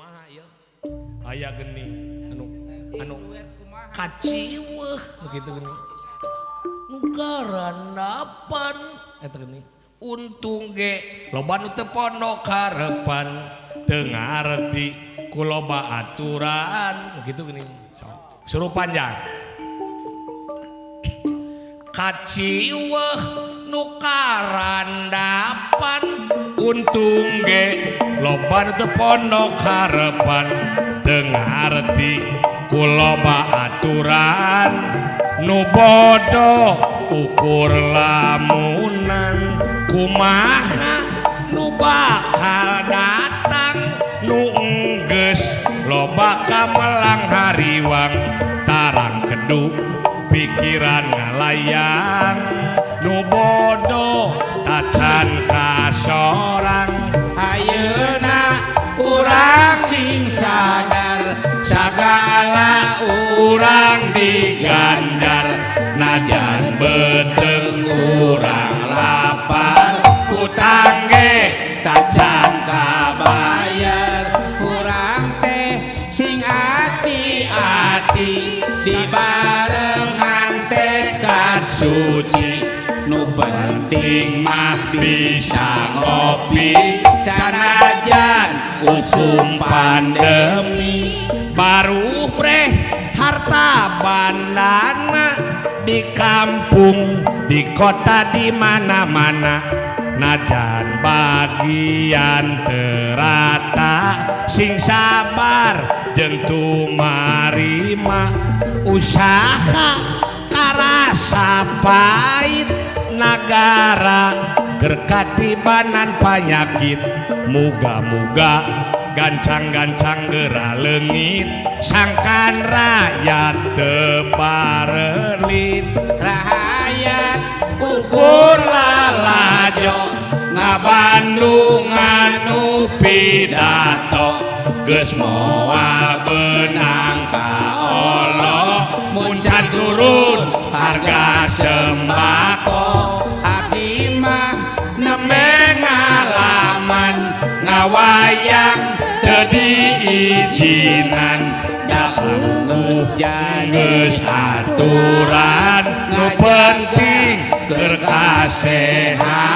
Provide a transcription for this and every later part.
kumaha ieu aya geuning anu kaciweuh begitu geuning nu karandapan eta geuning untung ge loba nu teu pondok karepan teu ngarti ku loba aturan begitu geuning suruh panjang kaciweuh nu karandapan untung ge loba nu teu pondok karepan teu ngarti ku loba aturan nu bodoh ukur lamunan kumaha nu bakal datang nu enggeus loba kamelang hariwang tarang kedu pikiran ngalayang nu bodoh tacan kasorang ayeuna urang sing sadar sagala urang digandar najan beteng urang lapar utang ge tacan kabayar urang teh sing ati-ati dibarengan tekad suci nu penting mah bisa ngopi sanajan usum pandemi baru breh harta bandana di kampung di kota di mana-mana najan bagian terata sing sabar jeung tumarima usaha karasa pait nagara gerkatibanan panyakit muga-muga gancang-gancang gera leungit sangkan rakyat teparelit rakyat ukur lalajo ngabandungan nu pidato geus moal beunang ka Allah muncan turun harga sembako abdi mah nembe ngalaman ngawayang teu diizinan da hujan geus aturan nu penting keur kasehatan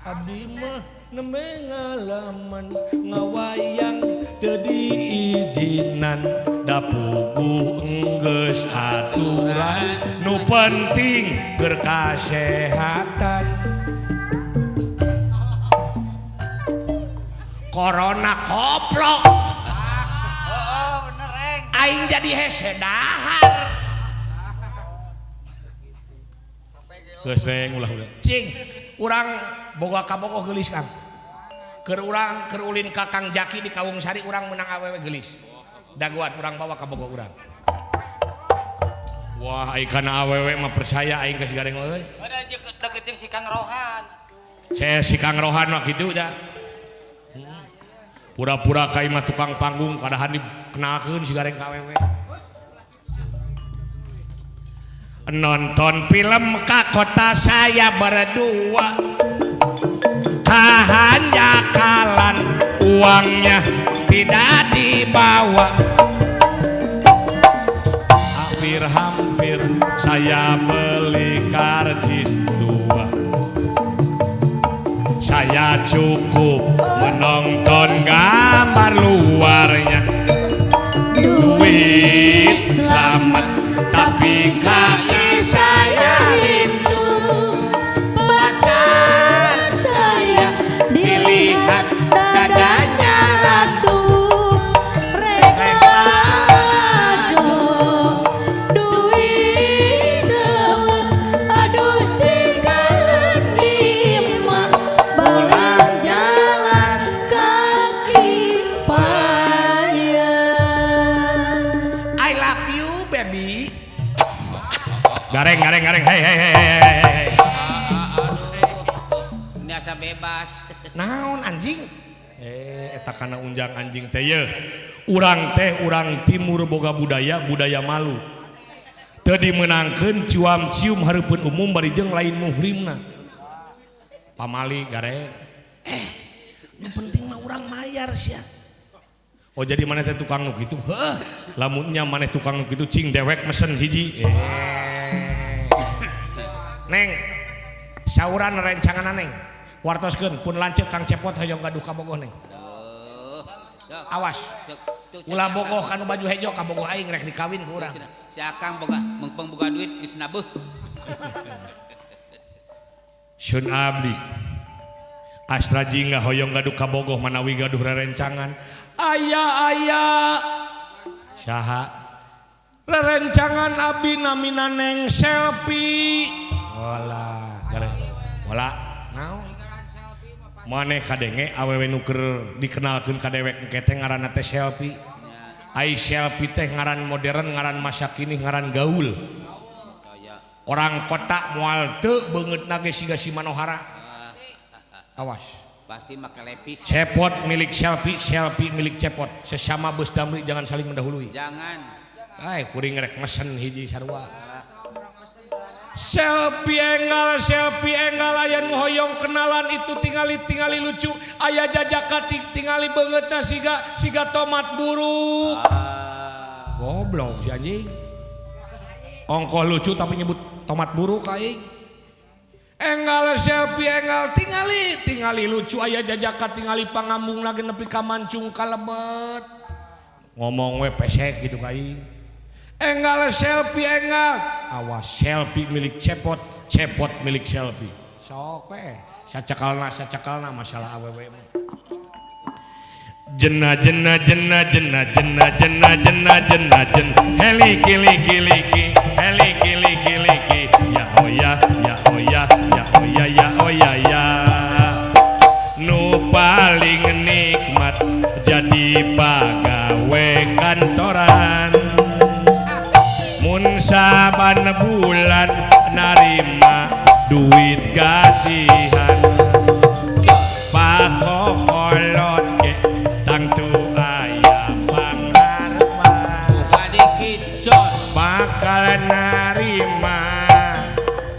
abdi mah nembe ngalaman ngawayang teu diizinan da pugu geus aturan nu penting keur kasehatan corona koplok bener aing jadi hese dahar geus reng ulah cing urang boga kabogo geulis Kang keur urang keur ulin ka Kang Jaki di Kawung Sari urang menang awewe geulis daguan urang bawa kabogo urang wah aing kana awewe mah percaya aing geus gareng euy ada deket jeung si Kang Rohan saya si Kang Rohan mah kitu da pura-pura kai mah tukang panggung kadahan dikenalkeun si gareng ka awewe nonton film ka kota saya berdua kahanjakalan uangnya tidak dibawa hampir saya beli karcis 2 saya cukup menonton gambar luarnya duit selamat tapi kaki saya rindu pacar saya dilihat dadanya ratu rekajo duit aduh tinggalan imah bolang jalan kaki payah I love you baby gareng hei biasa bebas naon anjing eta kana unjang anjing teh ye urang timur boga budaya malu teu dimenangkeun cuam cium hareupeun umum bari jeung lain muhrimna pamali gareng yang penting mah urang mayar sia. Oh jadi mana teh tukang nu kitu? Heuh, lamunnya mana tukang nu kitu cing dewek mesen hiji. Neng, sauran rencangan neng. Wartoskeun pun lanceuk Kang Cepot hoyong gaduh ka Bogoh neng. Awas. Ulah bogoh kanu baju hejo ka bogoh aing rek dikawin ku urang. Si Akang boga mengpeng boga duit geus nabeuh. Sun abdi. Astra jingga hoyong gaduh ka Bogoh manawi gaduh rerencangan. Aya saha rerencangan abdi namina Neng Selfie. Wala naon? Maneh kadenge awewe nu keur dikenalkeun ka dewek engke teh ngaranna teh Selfie. Ai Selfie teh ngaran modern, ngaran masa kini, ngaran gaul. Orang kota moal teu beungeutna ge siga si Manohara. Awas. Pasti make lepis. Cepot milik Selfie, Selfie milik Cepot. Sesama beus damri jangan saling mendahului. Jangan. Ai kuring rek mesen hiji sarua. Selfie enggal aya nu hoyong kenalan itu tingali lucu. Aya jajaka tingali beungeutna siga tomat buruk. Goblok si anjing. Ongkoh lucu tapi nyebut tomat buruk aing. Enggal Selfie enggal tingali lucu aya jajaka tingali pangambung lagi nepi ka mancung kalebet. Ngomong we pesek gitu ka aing. Enggal Selfie enggal. Awas Selfie milik Cepot, Cepot milik Selfie. Sok we. Sacakalna masalah awewe mah. Jenna heliki ya hoya nu paling nikmat jadi pagawe kantoran mun saban bulan narima duit gajian pakokolot ge tangtu aya pangharpan bakal narima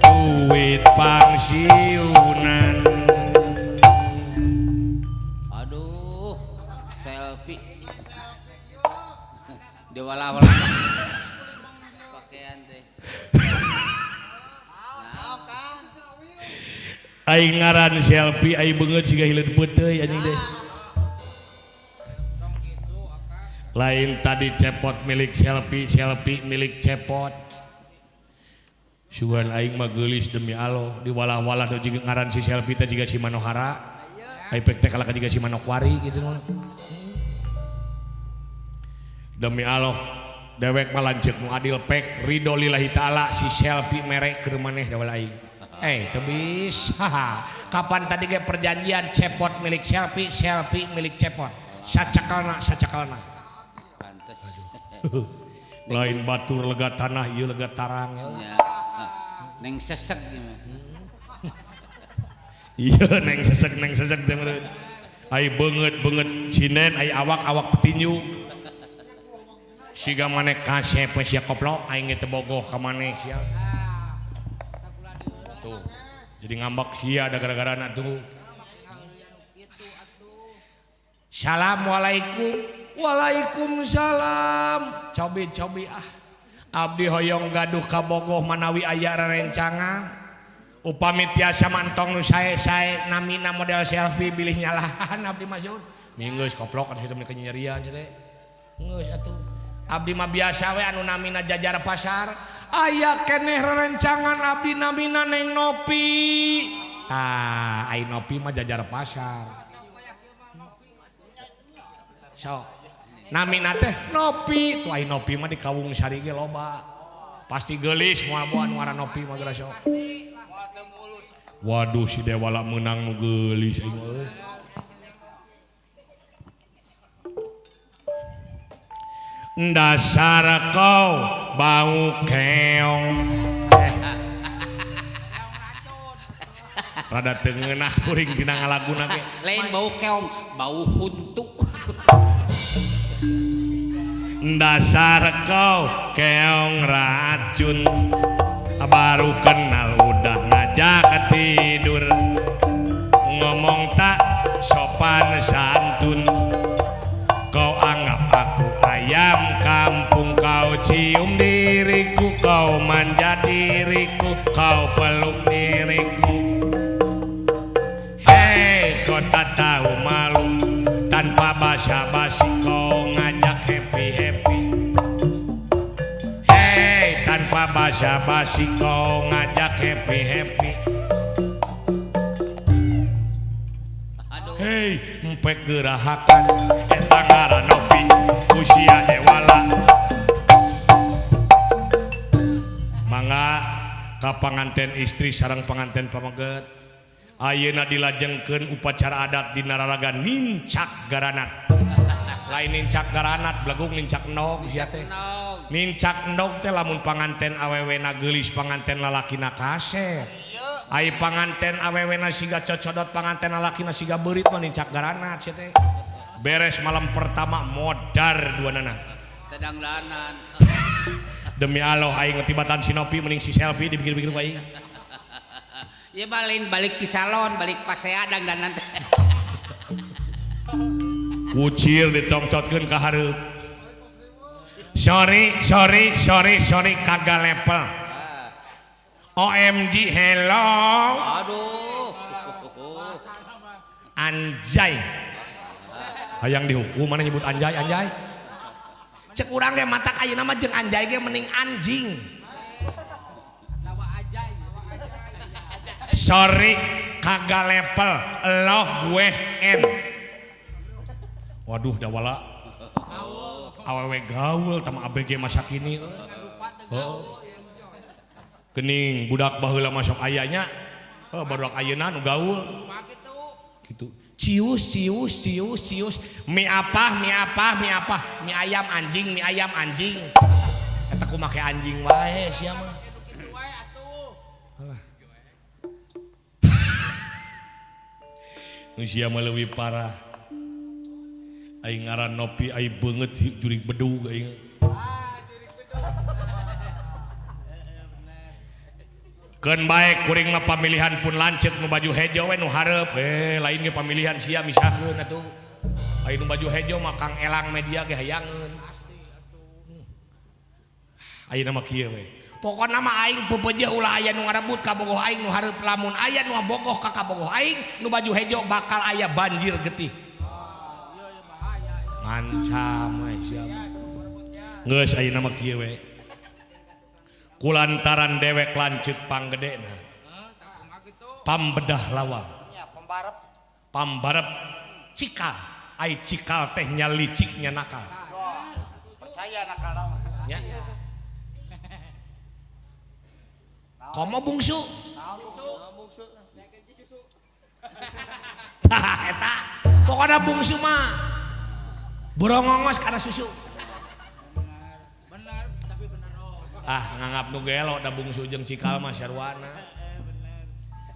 duit pangsiunan. Aduh, Selfie diwala-wala pakaian teh. Aing ngaran Selfie aing beungeut siga hileud peuteuy anjing deh. Lain tadi Cepot milik Selfie, Selfie milik Cepot. Sugan aing mah geulis demi Allah diwalah-walah nu jiga ngaran si Selfie teh jiga si Manohara. Ai pek teh kalaka jiga si Manokwari gitu mah. Demi Allah dewek mah lanceuk nu adil pek ridho lillahi taala si Selfie mere keur maneh da wala aing. Teu bisa. Kapan tadi ge perjanjian Cepot milik Selfie, Selfie milik Cepot. Sacakalna. Pantes. Lain batur lega tanah ieu lega tarang ya. Neng sesek gimana? Iya neng sesek teh meureun. Ai beungeut cinen, ai awak petinju. Siga maneh kasep sia koplok aing teh bogoh ka maneh sia. Tuh. Jadi ngambak sia ada gara-gara anak tuh. Assalamualaikum. Waalaikumsalam. Cobi abdi hoyong gaduh ka Bogoh manawi aya rerencangan. Upami tiasa mantong nu sae namina model Selfie bilih nyalahan abdi masuk. Minggeus koplok atuh kitu meni kenyerian cenah. Geus atuh. Abdi mah biasa we anu namina jajar pasar. Aya keneh rerencangan abdi namina Neng Nopi. Ai Nopi mah jajar pasar. So namina teh Nopi, tuh ai Nopi mah di Kawung Sari ge loba. Pasti geulis moal boan nu ngaran Nopi mah geura sok. Waduh si Dewala menang nu geulis aing euy. Dasar kau bau keong. Rada teu ngeunah kuring dina ngalaguna ge. Lain bau keong, bau huntu. Dasar kau keong racun baru kenal udah ngajak tidur ngomong tak sopan santun. Kau anggap aku ayam kampung, kau cium diriku, kau manja diriku, kau peluk diriku. Hei, kau tak tahu malu, tanpa basa-basi kau ngajak happy-happy. Hei, tanpa basa-basi kau ngajak happy-happy. Hei, empek gerahakan eta ngaran Nopi usia dewala. Mangga ka panganten istri sareng panganten pameget ayeuna dilajengkeun upacara adat di Nararaga nincak garanat. Lain nincak garanat blagung nincak endog sia teh. Nincak endog teh lamun panganten awewena geulis panganten lalakina kaset. Ai panganten awewena siga cocodot panganten lalakina siga beurit mah nincak garanat sia teh. Beres malam pertama modar duanana. Tedang danan. Demi Allah aing ngetibatan si Nopi mending si selfie dipikir-pikir ku aing. Ya balik ke salon, balik pasea dangdanan teh. Kucir ditongcotkeun ka hareup. Sorry kagak level. OMG hello. Aduh. Anjay. Hayang dihukum mana nyebut anjay. Cek urang ge matak ayeuna mah jeung anjay ge mending anjing. Sorry kagak level loh gue N. Waduh dawala awewe gaul sama ABG masa kini. Kening budak baheula masuk ayahnya barudak ayeuna nu gaul gitu. Cius mie apa mie ayam anjing eta ku make anjing wae sia mah. Nu sia mah leuwih parah. Aing ngaran Nopi ai beungeut jurig bedug aing. Keun bae kuring mah pamilihan pun lanceuk nu baju hejo we nu hareup. Lain ge pamilihan sia misakeun atuh. Ai nu baju hejo mah Kang Elang Media ge hayangeun. Ayeuna mah kieu we. Pokona mah aing pepeujeuh ulah aya nu ngarebut ka bogoh aing nu hareup lamun aya nu bogoh ka bogoh aing nu baju hejo bakal aya banjir getih. Ngancam we sia. Geus ayeuna mah kieu we. Kulantaran dewek lanceuk panggedena pambedah lawang pambarep cikal ai cikal teh nya liciknya nakal percaya nakal nya komo bungsu eta pokoknya bungsu mah borongongos karena susu. Nganggap nu gelo da bungsu jeung cikal mah sarwana.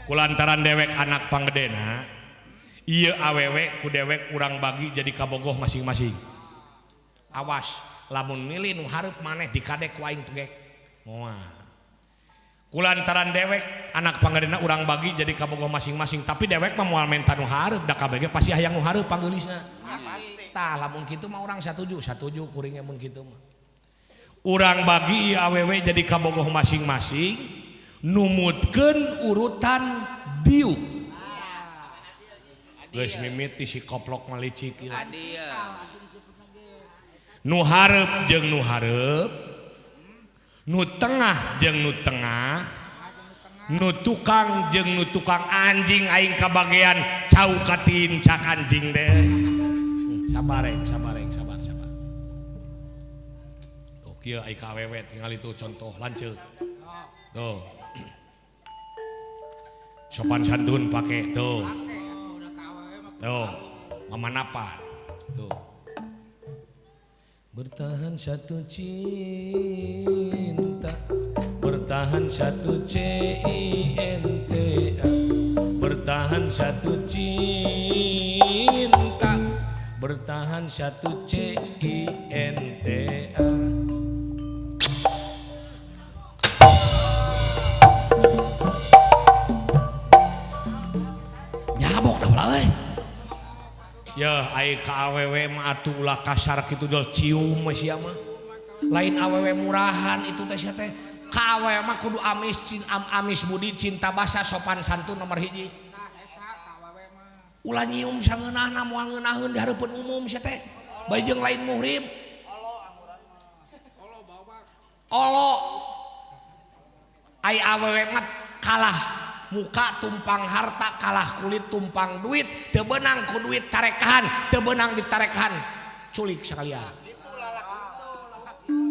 Kulantaran dewek anak panggedena ieu awewe ku dewek urang bagi jadi kabogoh masing-masing. Awas lamun milih nu hareup maneh dikadek ku aing tugek. Moal. Kulantaran dewek anak panggedena urang bagi jadi kabogoh masing-masing tapi dewek mah moal menta nu hareup da kabeh pasti hayang nu hareup panggeulisna. Tah lamun kitu mah urang satuju kuring mun kitu mah. Urang bagi awewe jadi kabogoh masing-masing numutkeun urutan biuk. Geus mimiti si koplok malicik ieu. Nu hareup jeung nu hareup, nu tengah jeung nu tengah, nu tukang jeung nu tukang anjing aing kabagean cau katin cak anjing deh. Sabar. Kieu ai ka awewe tinggal itu contoh lanceuk. Tuh. Sopan santun pake tuh. Tuh. Mamanapan. Tuh. Bertahan satu cinta, bertahan satu cinta, bertahan satu cinta, bertahan satu cinta. Nyabok dah ulah euy. Ya ai ka awewe mah atuh ulah kasar kitu dol cium we sia mah. Lain awewe murahan itu teh sia teh. Ka awewe mah kudu amis budi cinta basa sopan santun nomor hiji. Ulah nyium sangeunahna moal ngeunaheun di hareupeun umum sia teh. Bae jeung lain muhrim. Olo ai awewe mah kalah muka tumpang harta kalah kulit tumpang duit teu beunang ku duit tarekahan teu beunang ditarekan culik sekalian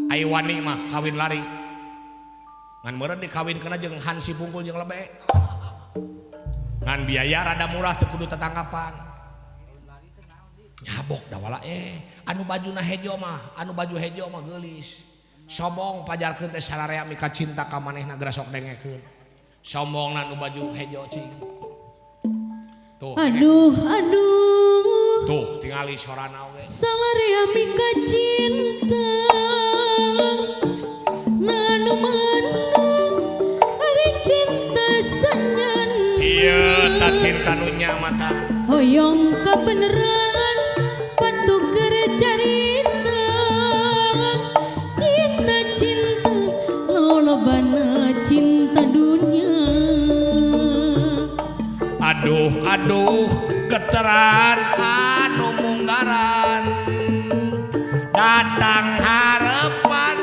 ai wani mah kawin lari ngan meureun dikawinkeunna jeung Hansi Pungkul jeung Lebe ngan biaya rada murah teu kudu tetanggapan nyabok da wala anu bajuna hejo mah anu baju hejo mah geulis sombong pajarkeun teh sararea mika cinta ka manehna geura sok dengekeun sombong nu baju hejo cing tuh aduh tuh tingali sorana we salaria mika cinta nanu manung ari cinta sanyan iya tak cinta nunya mata hoyong kabeneran patuh keur carita cinta lolobana cinta dunia aduh geteran anu munggaran datang harapan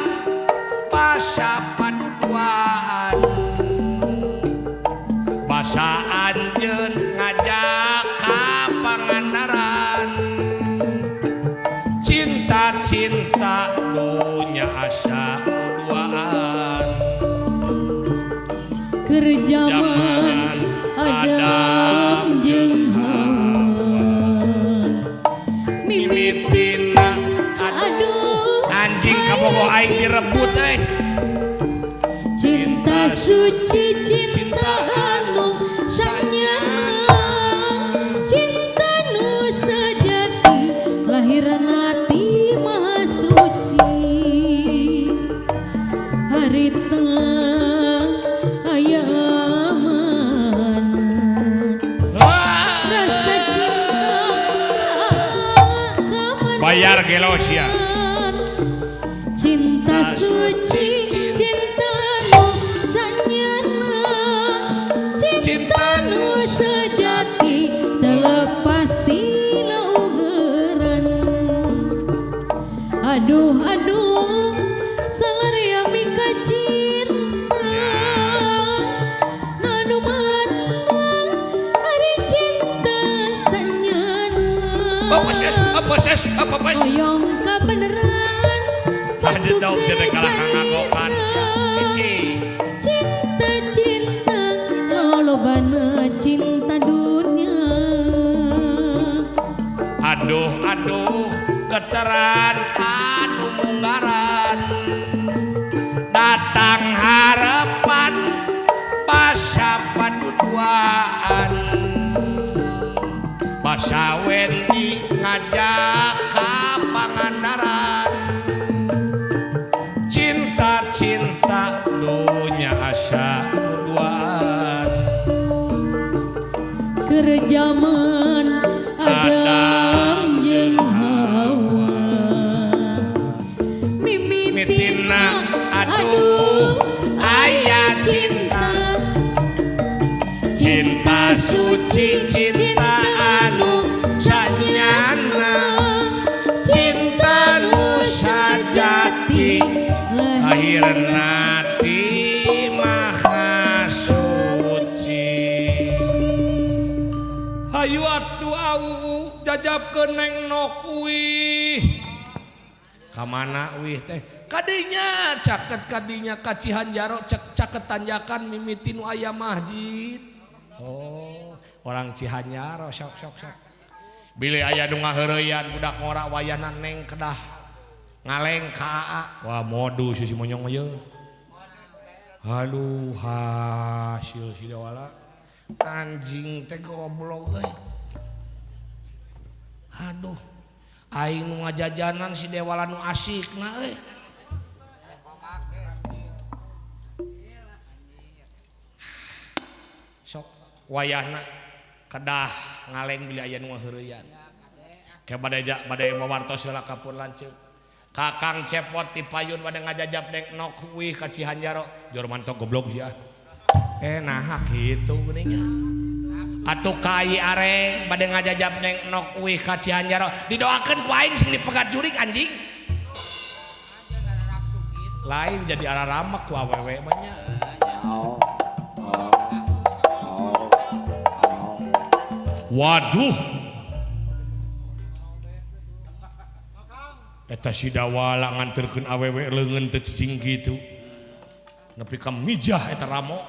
basa paduduan basa anjeun ngajak ka pangandaran cinta dunya asa duaan keur zaman Adam jeung Hawa mimitina aduh anjing kabogo aing direbut cinta suci cinta anu sanyana cinta nu sejati lahirna ti maha suci harita aya bayar gelosia cinta suci cinta nu sanyana cinta nu sejati terlepas tina ugeran aduh salaria mika cinta nanu manung ari cinta sanyana apa hoyong kabeneran patuh cinta lolobana cinta dunia aduh geteran anu munggaran datang harapan basa paduduan basa wendi ngajak ka pangandaran cinta dunya asa duaan keur zaman Adam jeung Hawa mimitina aduh aya cinta suci cinta anu sanyana cinta nu sajati lahirna ti maha suci hayu atuh au jajabkeun neng nok uih kamana uih teh kadinya caket kadinya ka Cihanjaro caket tanjakan mimiti nu aya masjid oh orang Cihanjaro sok bilih aya nu ngaheureyan budak ngora wayahna neng kedah ngaleng ka AA wah modus si monyong mah yeuh aduh hasil si dewala anjing teh goblok euy aduh aing nu ngajajanan si dewala nu asikna euy sok wayahna kedah ngaleng bilih aya nu ngaheureyan ke badai mawartos heula kapur lanceuk kakang cepot ti payun bade ngajajab dek nok wih ka Cihanjaro jor mantok goblok sia nah kitu geuning nya atuh kai areng bade ngajajab dek nok wih ka Cihanjaro didoakeun ku aing sing dipegat jurik anjing lain jadi araramak ku awewe mah nya waduh eta si dawala nganterkeun awewe leungeun teu cicing kitu nepi ka mijah eta ramo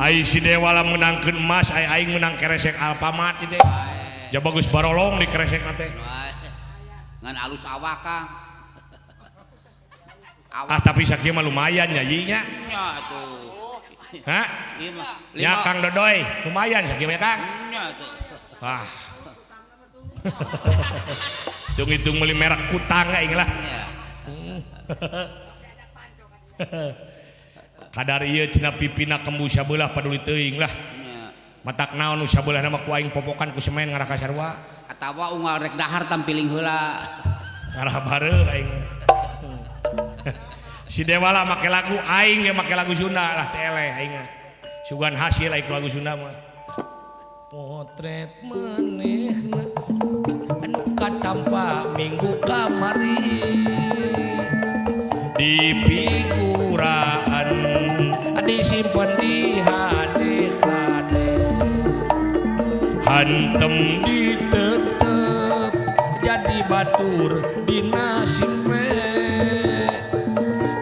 aing si dewala menangkeun emas aing menang keresek Alfamart teh ja bagus barolong di keresek teh ngan alus awak Kang tapi sakieu mah lumayan nya ieu nya nya tuh hah ya Kang Dodoy lumayan sakieu mah Kang nya tuh hitung-hitung meuli merek kutang aing lah kadar ieu cenah pipina kembu sabelah paduli teuing lah matak naon nu sabelah nama ku aing popokan ku semen ngarah ka sarua atawa unggal rek dahar tampiling heula ngarah bareuh aing si dewala make lagu aing ge make lagu Sunda lah teh eleh aing sugan hasil aing lagu Sunda mah potret manehna anu katampa minggu kamari di figuraan disimpan di hade-hade hantem ditetep jadi batur dina simpe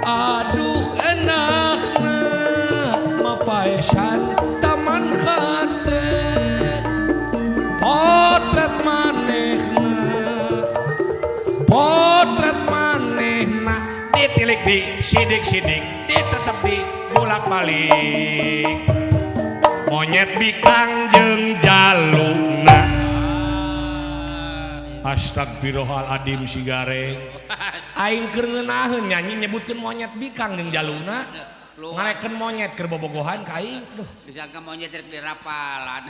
aduh enakna mapaesan taman kate potret manehna ditilik di sidik-sidik ditetep di bolak-balik monyet bikang jeung jaluna astagfirullahaladzim si gareng aing keur ngeunaheun nyanyi nyebutkeun monyet bikang jeung jaluna ngalekeun monyet keur bobogohan ka aing duh disangka monyet rek dirapalan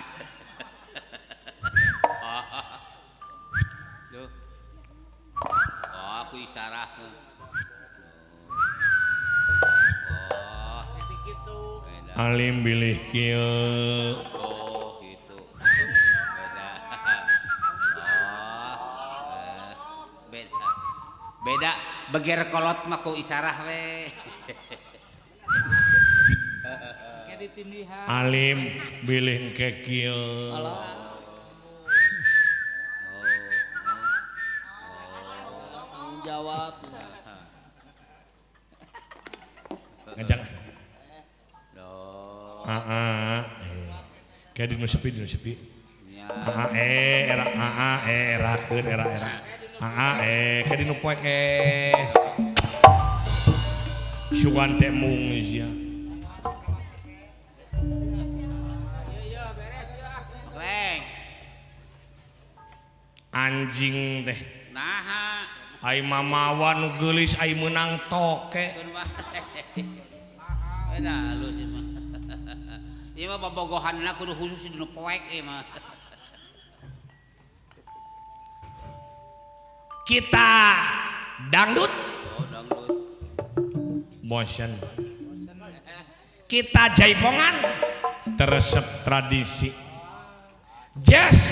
duh aku isarah alim bilih kieu gitu beda beger kolot mah ku isarah we ke ditindihan alim bilih engke kieu jawab ngajak kayak di nu sepi era kayak di nu poek sugan teh mung sia anjing teh nah ai mamawa nu geulis ai meunang toke beda lu sih mah ieu mah bobogohanna kudu khusus di nu poek ieu mah kita dangdut dangdut motion kita jaipongan teresep tradisi jazz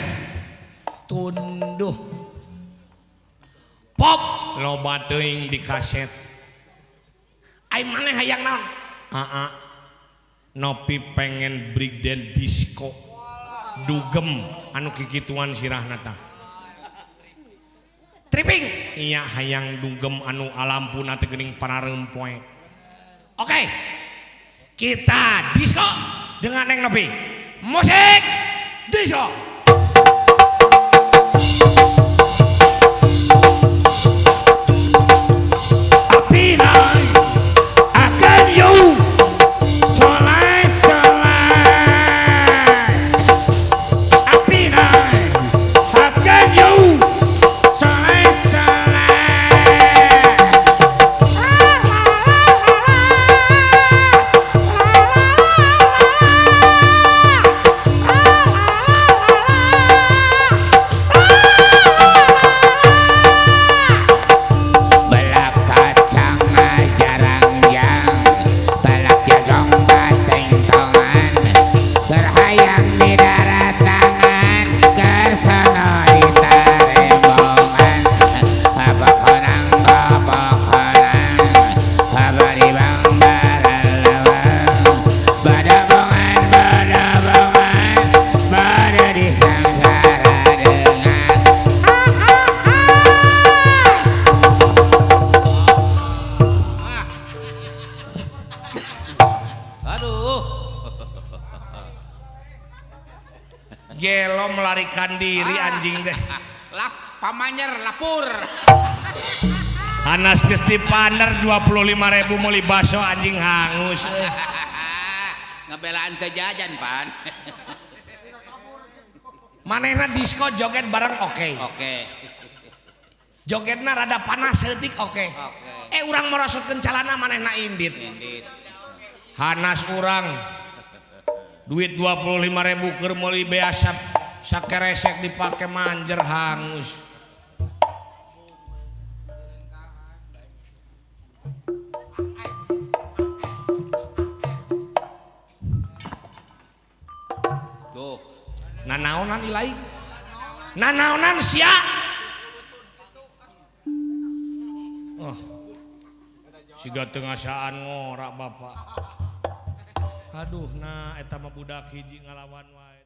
tunduh pop loba teuing di kaset ai maneh hayang naon nopi pengen breakdance disco dugem anu kikituan sirahna tah tripping iya hayang dugem anu alampuna teh geuning parareum poe oke kita disco dengan neng nopi musik disco Aduh. Gelo melarikan diri anjing teh. Lap pamanyer lapur. Anas geus dipander 25.000 meuli baso anjing hangus. Ngebelaan teu jajan pan. Manehna disko joget bareng oke. Oke. Jogetna rada panas seutik oke. Urang merosotkeun calana manehna indit. Indit. Hanas urang duit 25.000 keur meuli beasap sakeresek dipake manjer hangus. Tuh. Nanaonan ilai? Nanaonan sia? Oh. Siga teu ngasaan ngora bapak. Aduh, nah eta mah budak hiji ngalawan wae.